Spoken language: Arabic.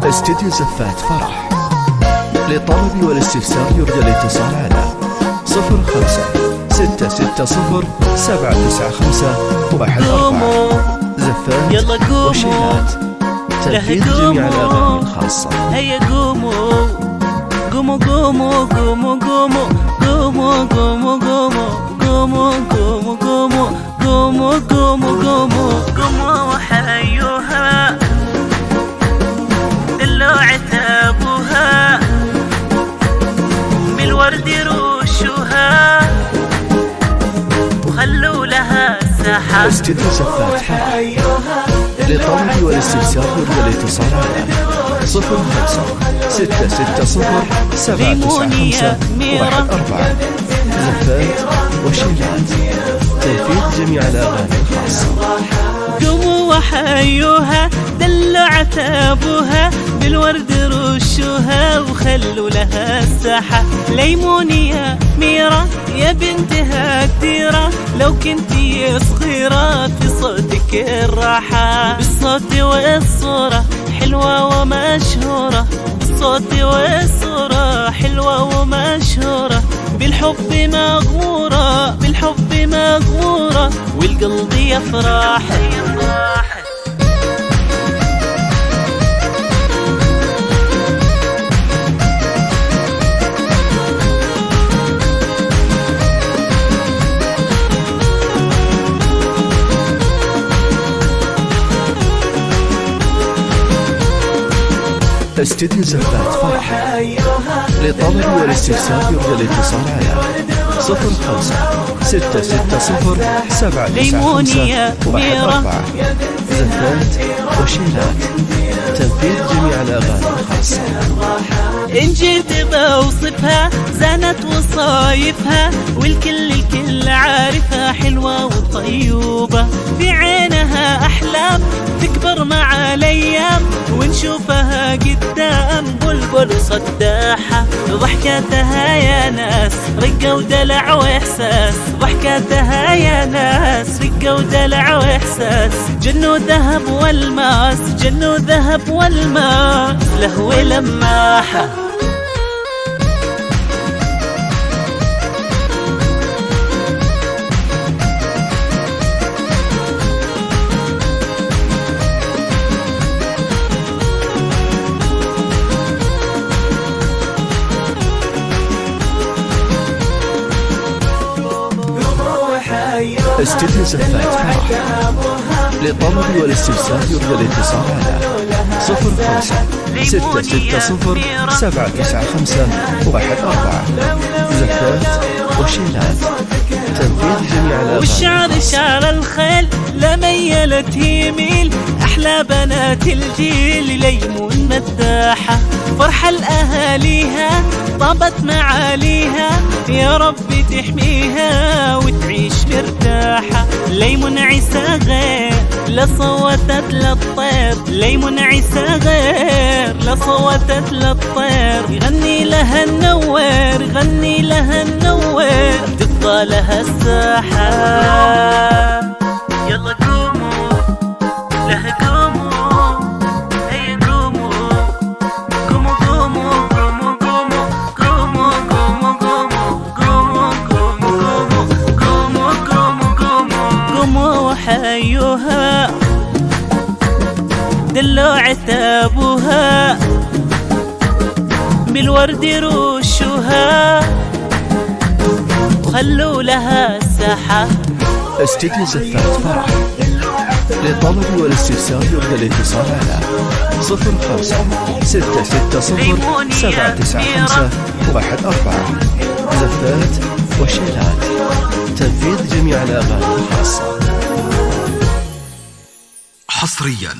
استديو زفات فرح. للطلب والاستفسار يرجى الاتصال على 05-660-795-14. زفات وشيلات، تنفيذ جميع الأغاني الخاصة. هيا قوموا قوموا قوموا قوموا قوموا قوموا قوموا قوموا قوموا قوموا قوموا قوموا قوموا قوموا وحيوها دلوا عتابها بالورد روشوها وخلوا لها ساحة. استديو زفات فرح. للطلب والاستفسار يرجى الاتصال على 05-660-795-14. زفات وشيلات، تنفيذ جميع الأغاني الخاصة. قوموا وحيوها دلوا عتابها بالورد رشوها وخلوا لها الساحة. ليموني يا ميرة يا بنتها كتيرة، لو كنتي صغيرة في صوتك الراحة. بالصوت والصورة حلوة ومشهورة، بالصوت والصورة حلوة ومشهورة، بالحب مغمورة بالحب مغمورة والقلب يفرح. استديو زفات فرح. للطلب والاستفسار يرجى الاتصال على 05-660-795-14. زفات وشيلات، تنفيذ جميع الأغاني الخاصة. إن جيت بوصفها زانت وصايفها والكل عارفها حلوة وطيوبة، في عينها أحلام تكبر مع الأيام ونشوفها قدام بلبل وصداحة. ضحكاتها يا ناس رقة ودلع وإحساس، ضحكاتها يا ناس رقة ودلع وإحساس، جنو ذهب والماس جنو ذهب والماس لهو لماحة. استديو زفات فرح. للطلب والاستفسار يرجى الاتصال على 05-660-795-14. زفات وشيلات، تنفيذ جميع الأغاني. والشعر شعر الخيل لا ميلت يميل، أحلى بنات الجيل ليمون مداحة. فرحة لأهاليها طابت معاليها، يا رب تحميها وتعيش مرتاحة. ليمون عيسى غير لا صوتت للطير، ليمون عيسى غير لا صوتت للطير، يغني لها النوير يغني لها النوير تفضى لها الساحة. يلا قوموا لها قوموا هيا قوموا قوموا قوموا قوموا قوموا قوموا قوموا قوموا قوموا قوموا قوموا قوموا قوموا وحيوها دلوا عتابها بالورد روشوها وخلوا لها الساحة. استديو زفات فرح. للطلب والاستفسار يرجى الاتصال على 05-660-795-14. زفات وشيلات، تنفيذ جميع الأغاني الخاصة. حصريا